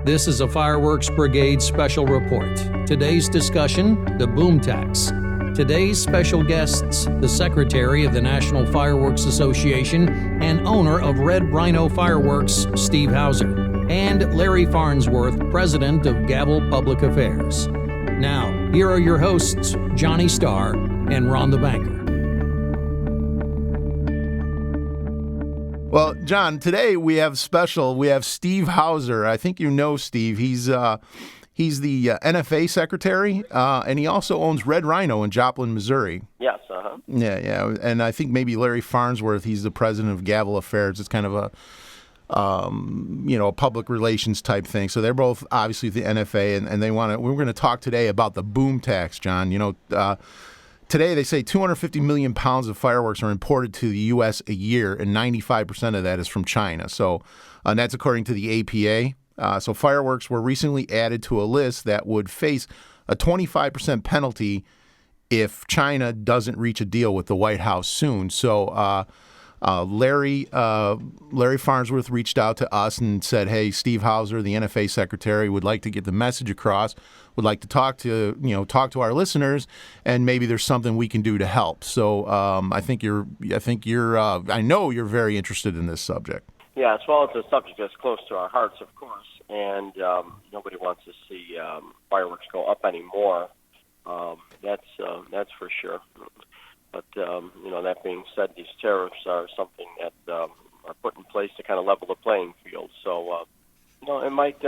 This is a Fireworks Brigade special report. Today's discussion, the boom tax. Today's special guests, the Secretary of the National Fireworks Association and owner of Red Rhino Fireworks, Steve Hauser, and Larry Farnsworth, President of Gavel Public Affairs. Now, here are your hosts, Johnny Starr and Ron the Banker. Well, John, today we have Steve Hauser. I think you know Steve. He's the N.F.A. secretary, and he also owns Red Rhino in Joplin, Missouri. Yes, Yeah, and I think maybe Larry Farnsworth, he's the president of Gavel Affairs. It's kind of a public relations type thing. So they're both obviously the N.F.A. and they we're going to talk today about the boom tax, John. Today, they say 250 million pounds of fireworks are imported to the U.S. a year, and 95% of that is from China. So that's according to the APA. So fireworks were recently added to a list that would face a 25% penalty if China doesn't reach a deal with the White House soon. So Larry Farnsworth reached out to us and said, "Hey, Steve Hauser, the N.F.A. secretary, would like to get the message across. Would like to talk to our listeners, and maybe there's something we can do to help." So I know you're very interested in this subject. Yeah, well, it's a subject that's close to our hearts, of course, and nobody wants to see fireworks go up anymore. That's for sure. But that being said, these tariffs are something that are put in place to kind of level the playing field. So it might.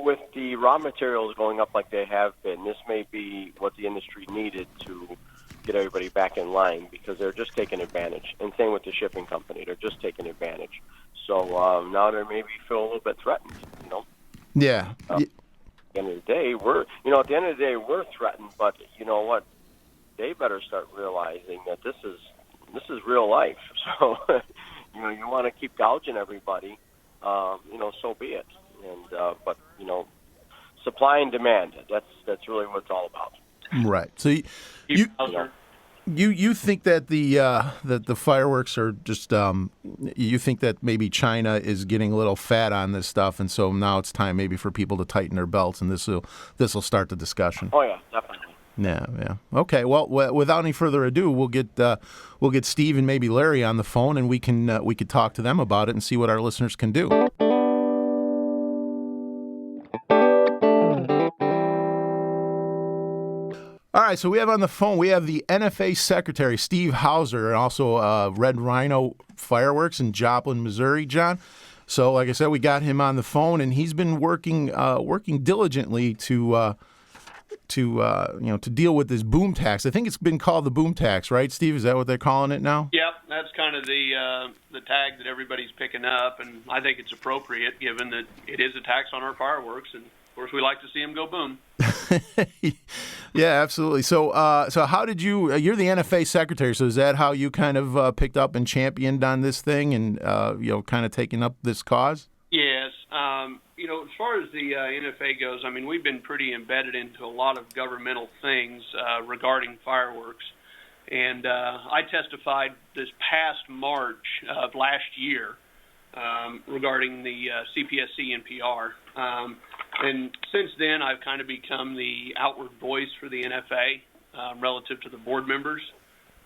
With the raw materials going up like they have been, this may be what the industry needed to get everybody back in line, because they're just taking advantage. And same with the shipping company; they're just taking advantage. So now they maybe feel a little bit threatened. Yeah. At the end of the day, we're threatened. But you know what? They better start realizing that this is real life. So you want to keep gouging everybody. So be it. And but supply and demand. That's really what it's all about. Right. So you think that the fireworks are just you think that maybe China is getting a little fat on this stuff, and so now it's time maybe for people to tighten their belts, and this will start the discussion. Oh yeah, definitely. Yeah. Okay. Well, without any further ado, we'll get Steve and maybe Larry on the phone, and we could talk to them about it and see what our listeners can do. All right, so we have on the phone, we have the N.F.A. Secretary, Steve Hauser, and also Red Rhino Fireworks in Joplin, Missouri, John. So, like I said, we got him on the phone, and he's been working diligently to deal with this boom tax. I think it's been called the boom tax, right, Steve? Is that what they're calling it now? Yep, that's kind of the tag that everybody's picking up, and I think it's appropriate given that it is a tax on our fireworks, and of course we like to see them go boom. Yeah, absolutely. So how did you're the N.F.A. secretary, so is that how you kind of picked up and championed on this thing and, kind of taking up this cause? Yes. As far as the N.F.A. goes, I mean, we've been pretty embedded into a lot of governmental things regarding fireworks. And I testified this past March of last year regarding the CPSC NPR. And since then, I've kind of become the outward voice for the N.F.A. Relative to the board members.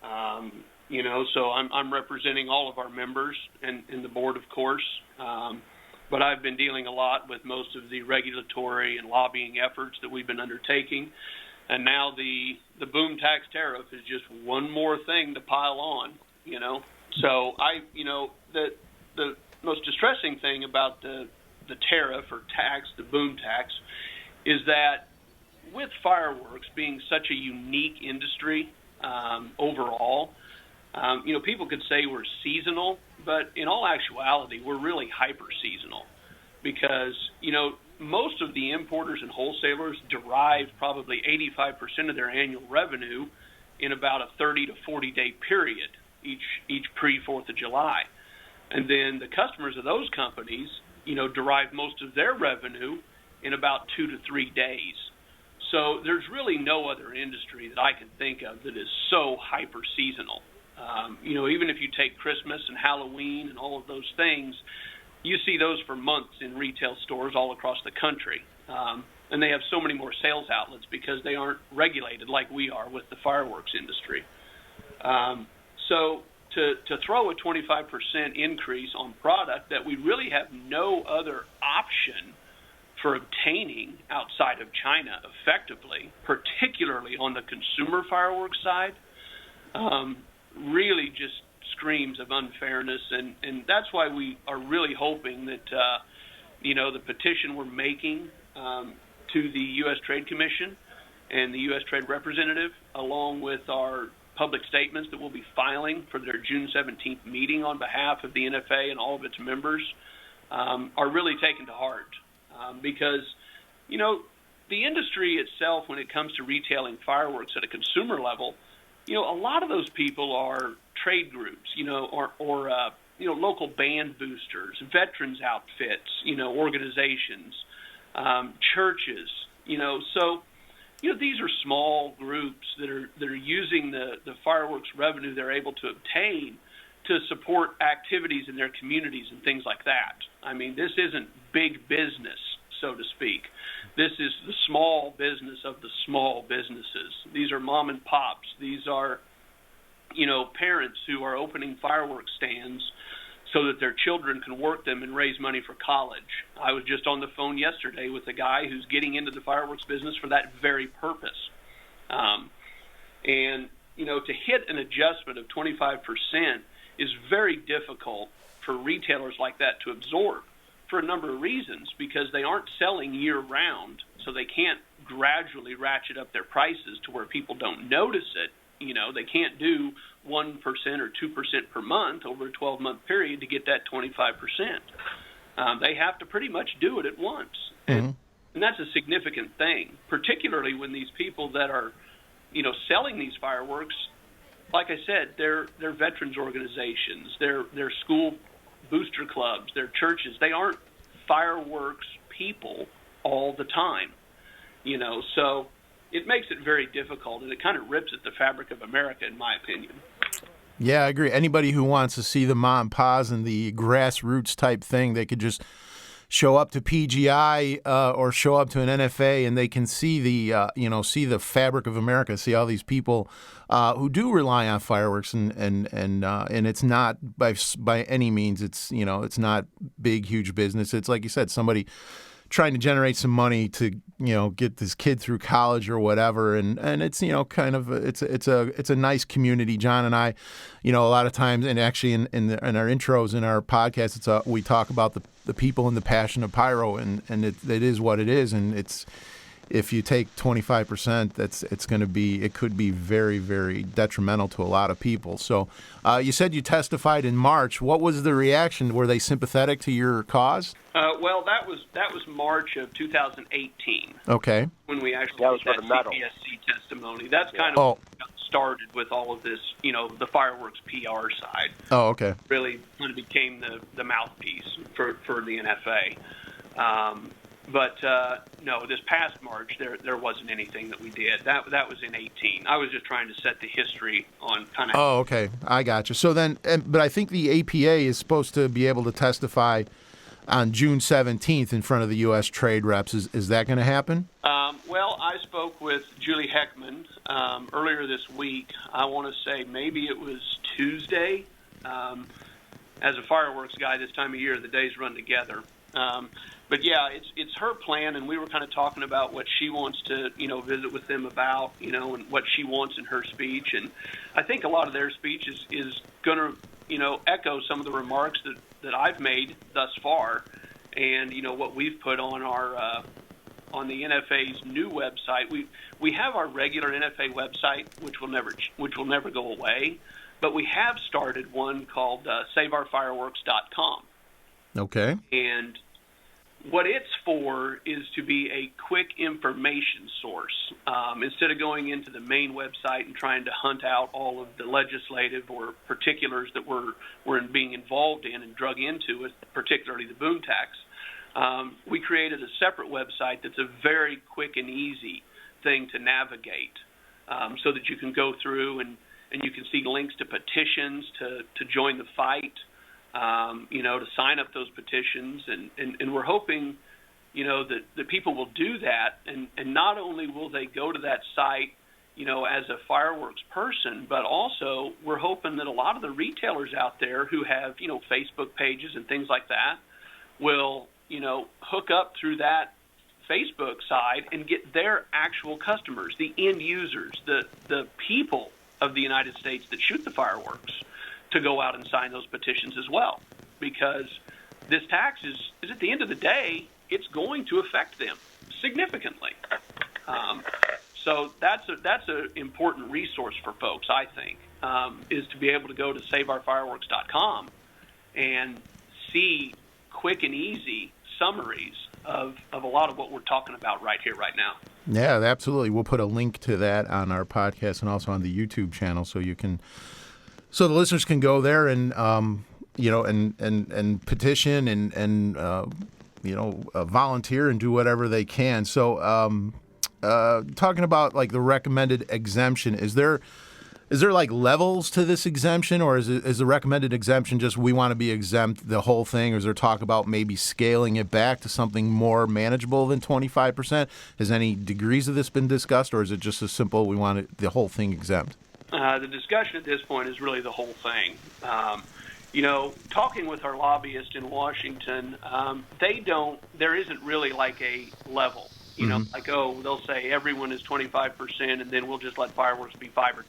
So I'm representing all of our members and the board, of course. But I've been dealing a lot with most of the regulatory and lobbying efforts that we've been undertaking. And now the boom tax tariff is just one more thing to pile on, So the most distressing thing about the tariff or tax, the boom tax, is that with fireworks being such a unique industry overall, people could say we're seasonal, but in all actuality, we're really hyper-seasonal because, most of the importers and wholesalers derive probably 85% of their annual revenue in about a 30 to 40-day period, each pre-4th of July. And then the customers of those companies, derive most of their revenue in about 2 to 3 days. So there's really no other industry that I can think of that is so hyper-seasonal. Even if you take Christmas and Halloween and all of those things, you see those for months in retail stores all across the country. And they have so many more sales outlets because they aren't regulated like we are with the fireworks industry. So to throw a 25% increase on product that we really have no other option for obtaining outside of China effectively, particularly on the consumer fireworks side, really just screams of unfairness. And that's why we are really hoping that, the petition we're making to the U.S. Trade Commission and the U.S. Trade Representative, along with our public statements that we'll be filing for their June 17th meeting on behalf of the N.F.A. and all of its members, are really taken to heart. Because, the industry itself, when it comes to retailing fireworks at a consumer level, a lot of those people are trade groups, or local band boosters, veterans outfits, organizations, churches, so these are small groups that are using the fireworks revenue they're able to obtain to support activities in their communities and things like that. I mean, this isn't big business, so to speak. This is the small business of the small businesses. These are mom and pops. These are, parents who are opening fireworks stands so that their children can work them and raise money for college. I was just on the phone yesterday with a guy who's getting into the fireworks business for that very purpose. To hit an adjustment of 25% is very difficult for retailers like that to absorb for a number of reasons, because they aren't selling year-round, so they can't gradually ratchet up their prices to where people don't notice it. They can't do 1% or 2% per month over a 12-month period to get that 25%. They have to pretty much do it at once. Mm-hmm. And that's a significant thing, particularly when these people that are, selling these fireworks, like I said, they're veterans organizations, they're school booster clubs, they're churches. They aren't fireworks people all the time, so it makes it very difficult, and it kind of rips at the fabric of America, in my opinion. Yeah, I agree. Anybody who wants to see the mom and pa's and the grassroots type thing, they could just show up to PGI or show up to an N.F.A. and they can see the fabric of America, see all these people who do rely on fireworks, and it's not by any means it's not big, huge business. It's like you said, somebody trying to generate some money to get this kid through college or whatever, and it's kind of it's a nice community. John and I, a lot of times, and actually in our intros in our podcast, we talk about the people and the passion of pyro, and it is what it is, and it's, if you take 25%, it could be very, very detrimental to a lot of people. So you said you testified in March. What was the reaction? Were they sympathetic to your cause? Well, that was March of 2018. Okay. When we actually did that CPSC testimony. That's kind of got started with all of this, the fireworks PR side. Oh, okay. Really kind of became the mouthpiece for the N.F.A. But no, this past March, there wasn't anything that we did. That was in 18. I was just trying to set the history on kind of. Oh, okay. I got you. So then, but I think the APA is supposed to be able to testify on June 17th in front of the U.S. trade reps. Is that going to happen? Well, I spoke with Julie Heckman earlier this week. I want to say maybe it was Tuesday. As a fireworks guy this time of year, the days run together. But yeah, it's her plan, and we were kind of talking about what she wants to, visit with them about, and what she wants in her speech. And I think a lot of their speech is going to, echo some of the remarks that I've made thus far, and what we've put on our on the N.F.A.'s new website. We have our regular N.F.A. website, which will never go away, but we have started one called SaveOurFireworks.com. Okay. And what it's for is to be a quick information source. Instead of going into the main website and trying to hunt out all of the legislative or particulars that we're being involved in and drug into, particularly the boom tax, we created a separate website that's a very quick and easy thing to navigate, so that you can go through and you can see links to petitions to join the fight. to sign up those petitions. And we're hoping, that people will do that. And not only will they go to that site, as a fireworks person, but also we're hoping that a lot of the retailers out there who have, Facebook pages and things like that will, hook up through that Facebook side and get their actual customers, the end users, the people of the United States that shoot the fireworks, to go out and sign those petitions as well. Because this tax is at the end of the day, it's going to affect them significantly. So that's an important resource for folks, I think, is to be able to go to saveourfireworks.com and see quick and easy summaries of a lot of what we're talking about right here, right now. Yeah, absolutely. We'll put a link to that on our podcast and also on the YouTube channel, so the listeners can go there and and petition and volunteer and do whatever they can. So. Talking about like the recommended exemption, is there like levels to this exemption, or is the recommended exemption just we want to be exempt the whole thing, or is there talk about maybe scaling it back to something more manageable than 25%? Has any degrees of this been discussed, or is it just as simple we want the whole thing exempt? The discussion at this point is really the whole thing. Talking with our lobbyists in Washington, there isn't really like a level. They'll say everyone is 25%, and then we'll just let fireworks be 5 or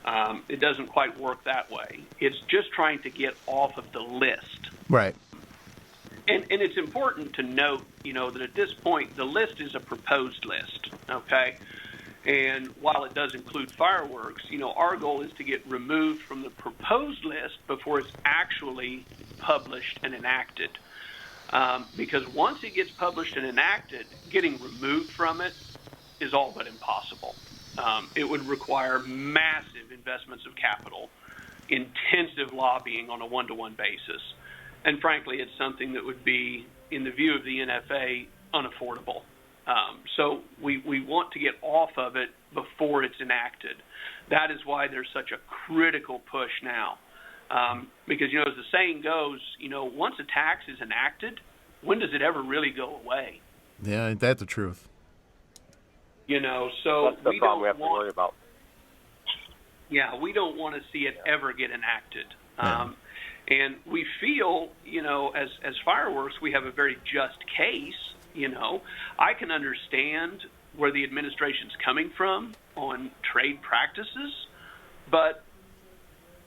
10. It doesn't quite work that way. It's just trying to get off of the list. Right. And it's important to note, that at this point, the list is a proposed list, okay? And while it does include fireworks, our goal is to get removed from the proposed list before it's actually published and enacted. Because once it gets published and enacted, getting removed from it is all but impossible. It would require massive investments of capital, intensive lobbying on a one-to-one basis. And frankly, it's something that would be, in the view of the N.F.A., unaffordable. So we want to get off of it before it's enacted. That is why there's such a critical push now. Because, as the saying goes, once a tax is enacted, when does it ever really go away? Yeah, ain't that the truth? So that's the problem we have to worry about. Yeah, we don't want to see it ever get enacted. Yeah. And we feel, as fireworks, we have a very just case. I can understand where the administration's coming from on trade practices, but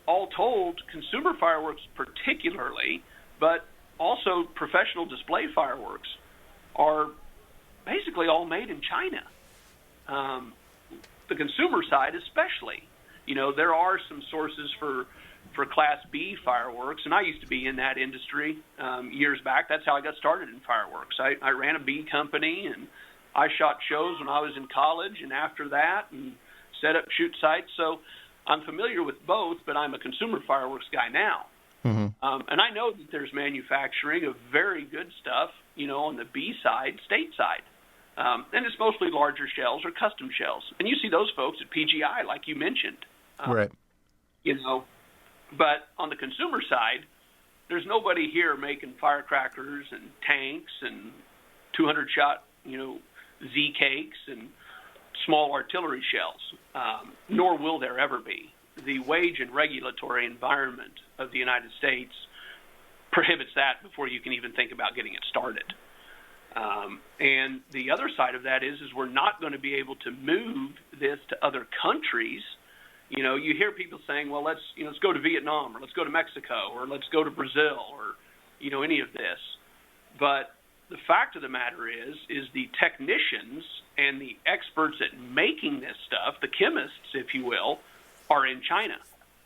all told, consumer fireworks particularly, but also professional display fireworks, are basically all made in China. The consumer side especially. There are some sources for Class B fireworks, and I used to be in that industry years back. That's how I got started in fireworks. I ran a B company, and I shot shows when I was in college and after that, and set up shoot sites. So I'm familiar with both, but I'm a consumer fireworks guy now. Mm-hmm. And I know that there's manufacturing of very good stuff, on the B side, state side. And it's mostly larger shells or custom shells. And you see those folks at PGI, like you mentioned. Right. But on the consumer side, there's nobody here making firecrackers and tanks and 200-shot, Z cakes and small artillery shells, nor will there ever be. The wage and regulatory environment of the United States prohibits that before you can even think about getting it started. And the other side of that is we're not going to be able to move this to other countries. You hear people saying, well, let's go to Vietnam, or let's go to Mexico, or let's go to Brazil, or, any of this. But the fact of the matter is the technicians and the experts at making this stuff, the chemists, if you will, are in China.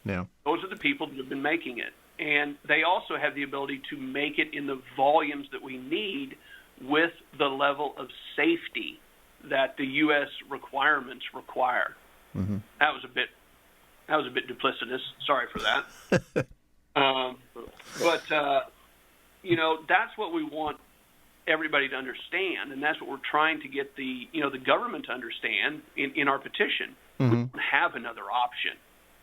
Yeah. Those are the people that have been making it. And they also have the ability to make it in the volumes that we need with the level of safety that the U.S. requirements require. Mm-hmm. That was a bit duplicitous. Sorry for that. But that's what we want everybody to understand, and that's what we're trying to get the government to understand in our petition. Mm-hmm. We don't have another option.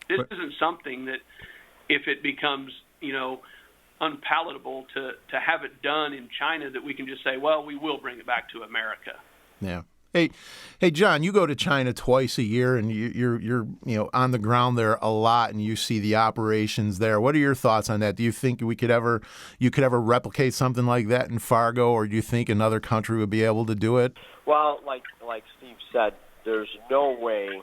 This isn't something that, if it becomes unpalatable to have it done in China that we can just say, well, we will bring it back to America. Yeah. Hey, John, you go to China twice a year, and you're on the ground there a lot, and you see the operations there. What are your thoughts on that? Do you think you could ever replicate something like that in Fargo, or do you think another country would be able to do it? Well, like Steve said, there's no way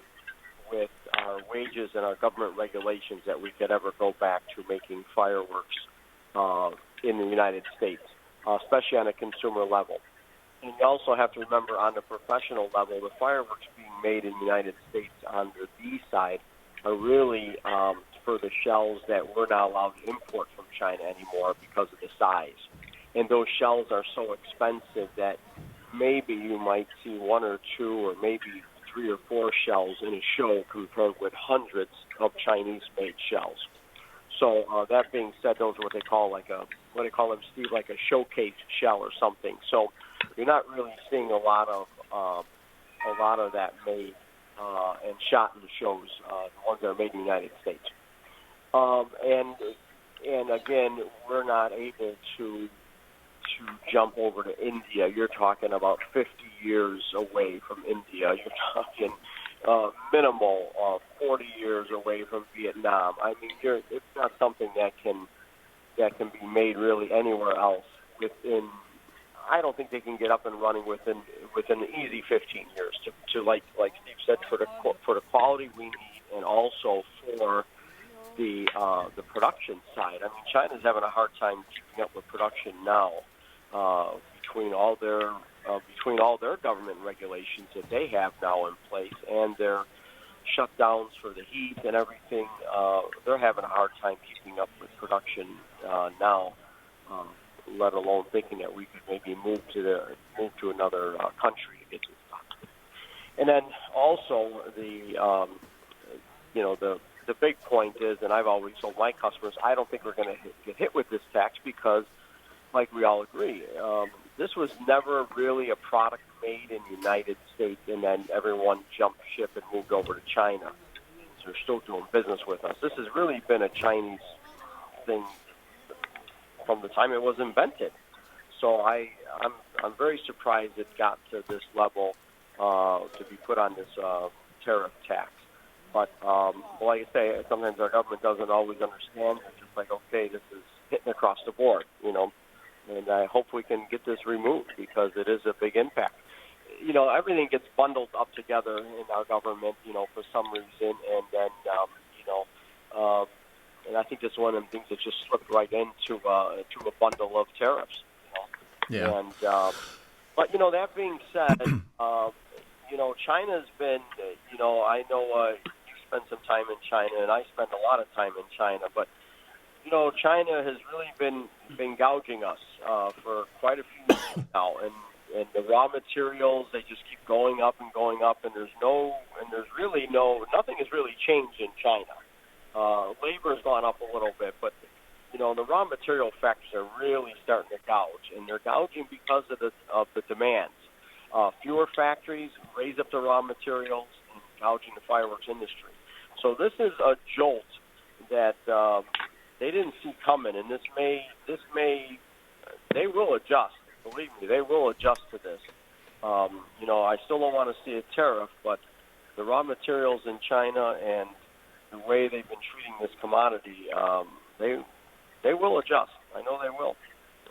with our wages and our government regulations that we could ever go back to making fireworks in the United States, especially on a consumer level. And you also have to remember, on the professional level, the fireworks being made in the United States on the B side are really for the shells that we're not allowed to import from China anymore because of the size. And those shells are so expensive that maybe you might see one or two or maybe 3 or 4 shells in a show compared with hundreds of Chinese-made shells. So that being said, those are what they call them, Steve, like a showcase shell or something. So you're not really seeing a lot of that made and shot in the shows, the ones that are made in the United States. And again, we're not able to jump over to India. You're talking about 50 years away from India. You're talking minimal 40 years away from Vietnam. I mean, it's not something that can be made really anywhere else within. I don't think they can get up and running within an easy 15 years to like Steve said, for the quality we need, and also for the production side. I mean, China's having a hard time keeping up with production now between all their government regulations that they have now in place and their shutdowns for the heat and everything. They're having a hard time keeping up with production now. Let alone thinking that we could maybe move to another country to get this done. And then also the big point is, and I've always told my customers, I don't think we're going to get hit with this tax because, like we all agree, this was never really a product made in the United States, and then everyone jumped ship and moved over to China. So they're still doing business with us. This has really been a Chinese thing from the time it was invented. So I'm very surprised it got to this level to be put on this tariff tax. But like I say, sometimes our government doesn't always understand. It's just like, okay, this is hitting across the board, and I hope we can get this removed because it is a big impact. Everything gets bundled up together in our government, for some reason, and then, and I think that's one of them things that just slipped right into a bundle of tariffs. Yeah. And but that being said, China's been. I know you spend some time in China, and I spend a lot of time in China. But China has really been gouging us for quite a few years now, and the raw materials, they just keep going up, and nothing has really changed in China. Labor has gone up a little bit, but the raw material factors are really starting to gouge, and they're gouging because of the demands. Fewer factories raise up the raw materials and gouging the fireworks industry. So this is a jolt that they didn't see coming, and they will adjust. Believe me, they will adjust to this. I still don't want to see a tariff, but the raw materials in China and the way they've been treating this commodity, they will adjust. I know they will.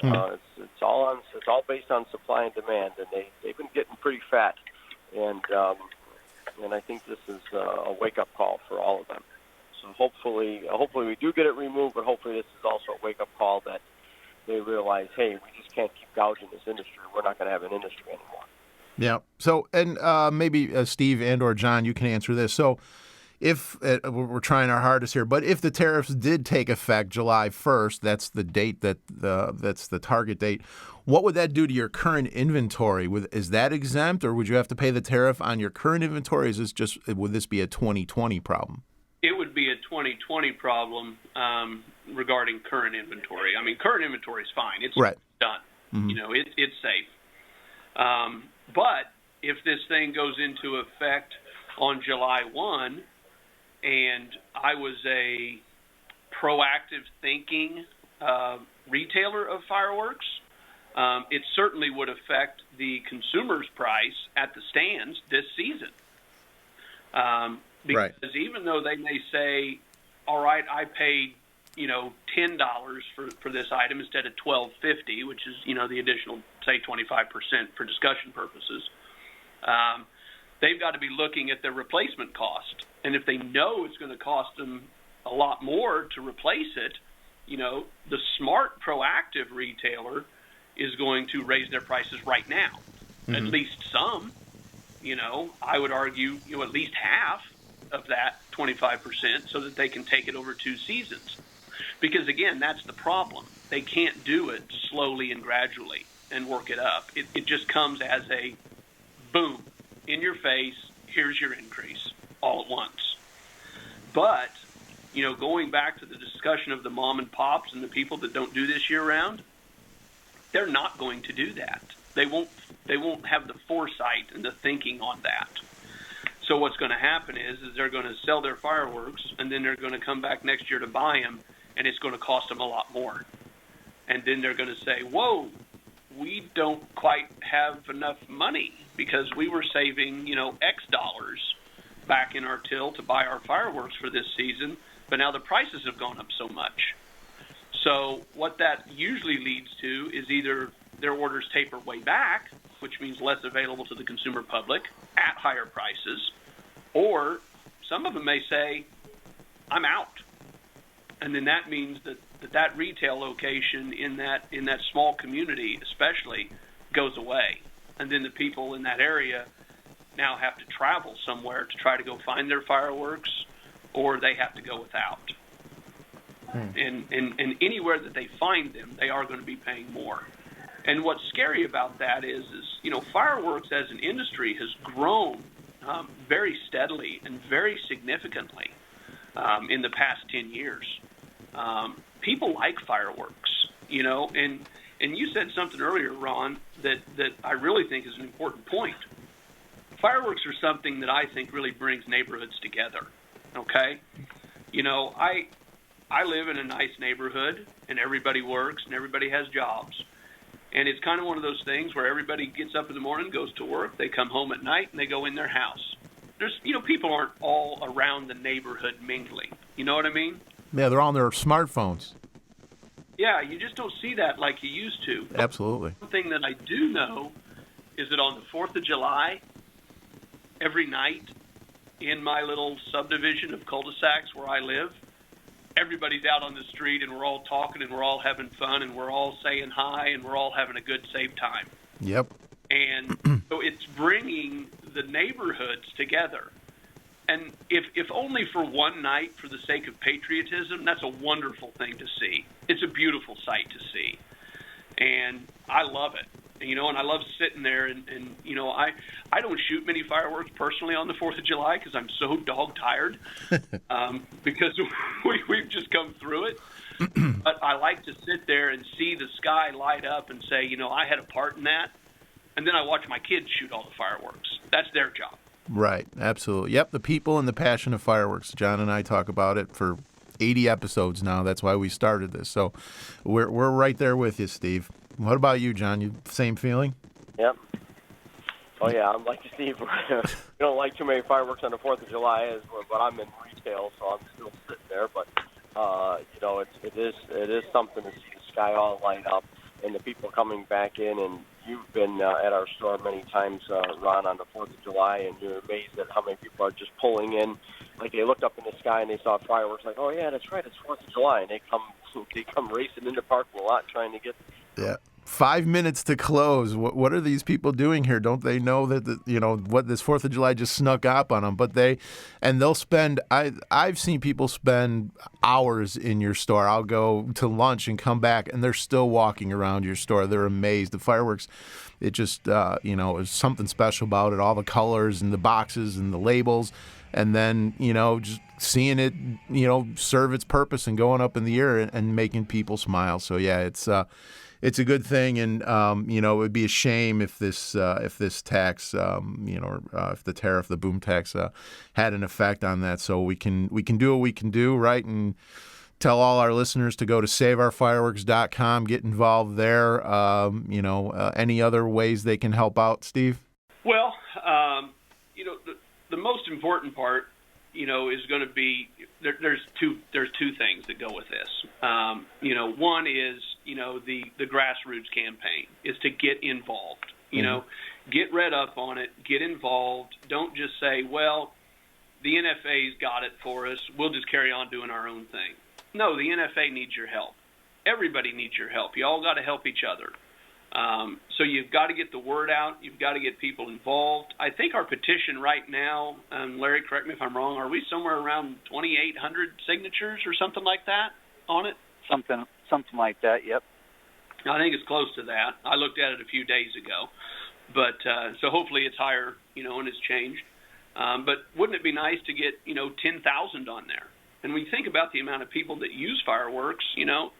It's all based on supply and demand, and they've been getting pretty fat, and I think this is a wake-up call for all of them. So hopefully we do get it removed, but hopefully this is also a wake-up call that they realize, hey, we just can't keep gouging this industry. We're not going to have an industry anymore. Yeah. So, and maybe Steve and or John, you can answer this. So, if we're trying our hardest here, but if the tariffs did take effect July 1st, that's the date that's the target date. What would that do to your current inventory? Is that exempt, or would you have to pay the tariff on your current inventory? Would this be a 2020 problem? It would be a 2020 problem regarding current inventory. I mean, current inventory is fine. It's right. Done. Mm-hmm. It's safe. But if this thing goes into effect on July 1, and I was a proactive thinking retailer of fireworks, it certainly would affect the consumer's price at the stands this season. Because even though they may say, all right, I paid, $10 for this item instead of $12.50, which is, the additional, say, 25% for discussion purposes, they've got to be looking at their replacement cost. And if they know it's going to cost them a lot more to replace it, the smart, proactive retailer is going to raise their prices right now. At least some. I would argue, at least half of that 25% so that they can take it over 2 seasons. Because, again, that's the problem. They can't do it slowly and gradually and work it up. It just comes as a boom, in your face, here's your increase, all at once. But, going back to the discussion of the mom and pops and the people that don't do this year-round, they're not going to do that. They won't have the foresight and the thinking on that. So what's going to happen is they're going to sell their fireworks, and then they're going to come back next year to buy them, and it's going to cost them a lot more. And then they're going to say, whoa, we don't quite have enough money because we were saving, X dollars back in our till to buy our fireworks for this season, but now the prices have gone up so much. So what that usually leads to is either their orders taper way back, which means less available to the consumer public at higher prices, or some of them may say, I'm out. And then that means that retail location in that small community especially goes away. And then the people in that area now have to travel somewhere to try to go find their fireworks, or they have to go without. And anywhere that they find them, they are going to be paying more. And what's scary about that is fireworks as an industry has grown very steadily and very significantly in the past 10 years. People like fireworks, and you said something earlier, Ron, that I really think is an important point. Fireworks are something that I think really brings neighborhoods together, okay? I live in a nice neighborhood, and everybody works, and everybody has jobs. And it's kind of one of those things where everybody gets up in the morning, goes to work, they come home at night, and they go in their house. There's, people aren't all around the neighborhood mingling. You know what I mean? Yeah, they're on their smartphones. Yeah, you just don't see that like you used to. Absolutely. One thing that I do know is that on the 4th of July, every night in my little subdivision of cul-de-sacs where I live, everybody's out on the street, and we're all talking, and we're all having fun, and we're all saying hi, and we're all having a good, safe time. Yep. And so it's bringing the neighborhoods together. And if only for one night for the sake of patriotism, that's a wonderful thing to see. It's a beautiful sight to see. And I love it. And I love sitting there and I don't shoot many fireworks personally on the 4th of July because I'm so dog tired because we've just come through it. But I like to sit there and see the sky light up and say, I had a part in that. And then I watch my kids shoot all the fireworks. That's their job. Right. Absolutely. Yep. The people and the passion of fireworks. John and I talk about it for 80 episodes now. That's why we started this. So we're right there with you, Steve. What about you, John? You same feeling? Yep. Oh, yeah, I'm like Steve. We don't like too many fireworks on the 4th of July, but I'm in retail, so I'm still sitting there. But, it is something to see the sky all light up and the people coming back in. And you've been at our store many times, Ron, on the 4th of July, and you're amazed at how many people are just pulling in. Like they looked up in the sky and they saw fireworks, like, oh, yeah, that's right, it's 4th of July. And they come racing into the parking lot trying to get... Yeah. 5 minutes to close. What are these people doing here? Don't they know that what this 4th of July just snuck up on them? But they'll spend. I've seen people spend hours in your store. I'll go to lunch and come back, and they're still walking around your store. They're amazed. The fireworks, it just there's something special about it. All the colors and the boxes and the labels, and then just seeing it serve its purpose and going up in the air and making people smile. So yeah, it's a good thing, and it would be a shame if this tax, if the tariff, the boom tax, had an effect on that. So we can do what we can do, right, and tell all our listeners to go to saveourfireworks.com, get involved there. Any other ways they can help out, Steve? Well, the most important part, is going to be there's two things that go with this. One is the grassroots campaign is to get involved. Get read up on it, get involved. Don't just say, well, the N.F.A.'s got it for us, we'll just carry on doing our own thing. No, the N.F.A. needs your help. Everybody needs your help. You all got to help each other. So you've got to get the word out. You've got to get people involved. I think our petition right now, Larry, correct me if I'm wrong, are we somewhere around 2,800 signatures or something like that on it? Something like that, yep. I think it's close to that. I looked at it a few days ago. But so hopefully it's higher, and it's changed. But wouldn't it be nice to get, 10,000 on there? And when you think about the amount of people that use fireworks,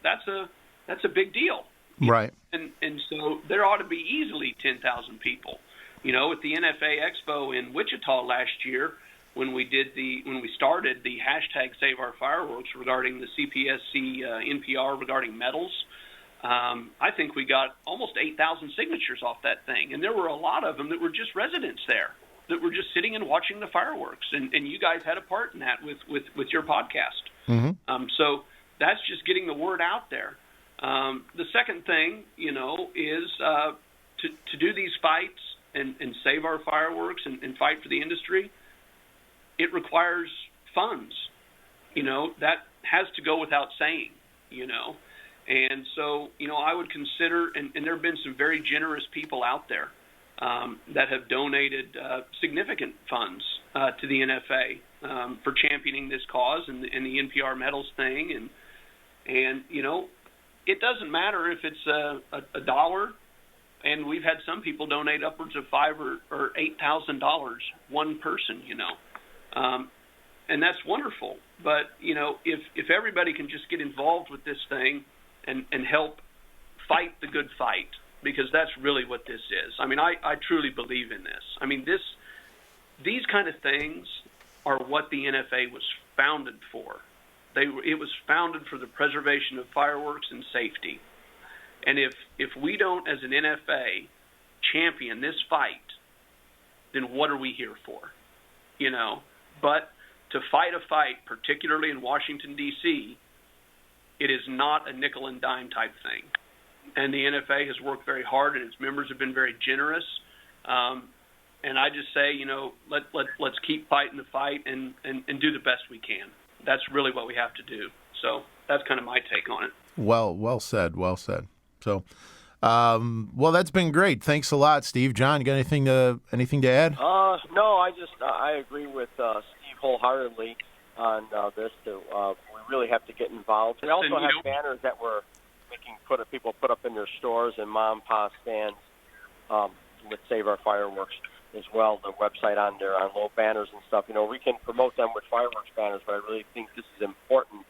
that's a big deal. Right. And so there ought to be easily 10,000 people. At the N.F.A. Expo in Wichita last year, when we started the hashtag Save Our Fireworks regarding the CPSC NPR regarding medals, I think we got almost 8,000 signatures off that thing. And there were a lot of them that were just residents there that were just sitting and watching the fireworks. And you guys had a part in that with your podcast. Mm-hmm. So that's just getting the word out there. The second thing, is to do these fights and save our fireworks and fight for the industry. It requires funds. That has to go without saying, And so, I would consider, and there have been some very generous people out there that have donated significant funds to the N.F.A. For championing this cause and the NPR medals thing. And it doesn't matter if it's a dollar, and we've had some people donate upwards of $5,000 or $8,000 one person, and that's wonderful. But if everybody can just get involved with this thing and help fight the good fight, because that's really what this is. I mean, I truly believe in this. I mean, these kind of things are what the N.F.A. was founded for. It was founded for the preservation of fireworks and safety. And if we don't, as an N.F.A., champion this fight, then what are we here for? But to fight a fight, particularly in Washington, D.C., it is not a nickel and dime type thing. And the N.F.A. has worked very hard, and its members have been very generous. And I just say, let's keep fighting the fight and do the best we can. That's really what we have to do. So that's kind of my take on it. Well said. So, that's been great. Thanks a lot, Steve. John, you got anything to add? No, I agree with Steve wholeheartedly on this. We really have to get involved. We also have banners that we're making people put up in their stores and mom and pop stands with Save Our Fireworks as well. The website on there on little banners and stuff. We can promote them with fireworks banners, but I really think this is important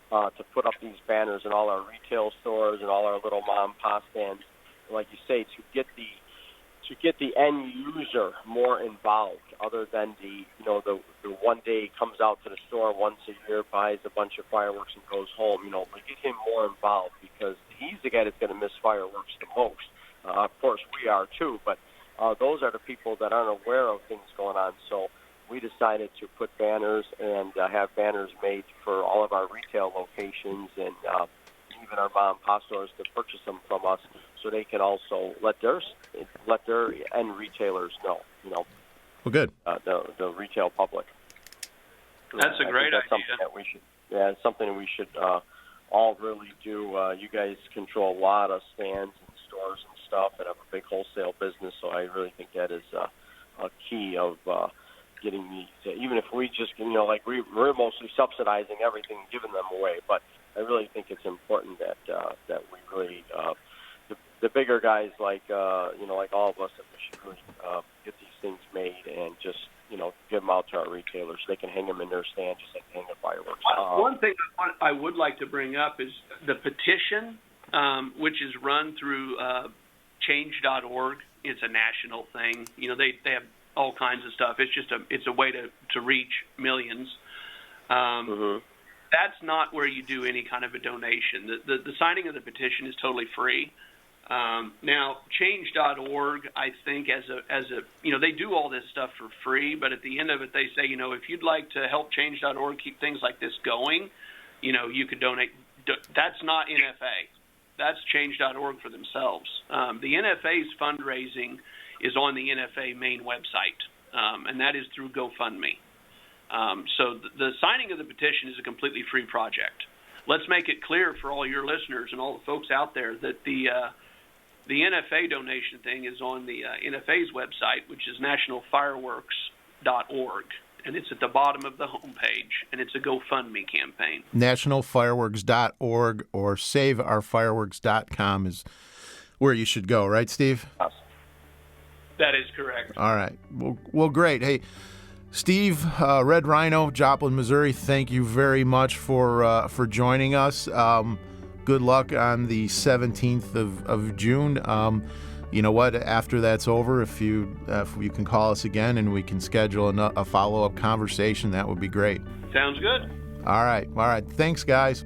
to put up these banners in all our retail stores and all our little mom and pop stands. Like you say, to get the end user more involved, other than the one day comes out to the store once a year, buys a bunch of fireworks and goes home. But get him more involved, because he's the guy that's going to miss fireworks the most. Of course, we are too, but those are the people that aren't aware of things going on. So we decided to put banners and have banners made for all of our retail locations and even our mom and pop stores to purchase them from us, so they can also let their end retailers know. Well, good. The retail public. That's a great idea. Something that we should. Yeah, it's something we should all really do. You guys control a lot of stands and stores and stuff, and have a big wholesale business. So I really think that is a key of getting these. Even if we just, we're mostly subsidizing everything, giving them away. But I really think it's important that we really the bigger guys like all of us, that we should really get these things made and just give them out to our retailers so they can hang them in their stand just like they hang the fireworks. One thing I would like to bring up is the petition, which is run through change.org. It's a national thing. They have all kinds of stuff. It's just it's a way to reach millions. That's not where you do any kind of a donation. The signing of the petition is totally free. Now, change.org, I think, as a they do all this stuff for free, but at the end of it, they say, if you'd like to help change.org keep things like this going, you could donate. That's not N.F.A. That's change.org for themselves. The N.F.A.'s fundraising is on the N.F.A. main website, and that is through GoFundMe. So the signing of the petition is a completely free project. Let's make it clear for all your listeners and all the folks out there that the N.F.A. donation thing is on the N.F.A.'s website, which is nationalfireworks.org, and it's at the bottom of the homepage, and it's a GoFundMe campaign. Nationalfireworks.org or saveourfireworks.com is where you should go, right, Steve? That is correct. All right. Well, great. Hey, Steve, Red Rhino, Joplin, Missouri, thank you very much for joining us. Good luck on the 17th of June. You know what? After that's over, if you can call us again and we can schedule a follow-up conversation, that would be great. Sounds good. All right. Thanks, guys.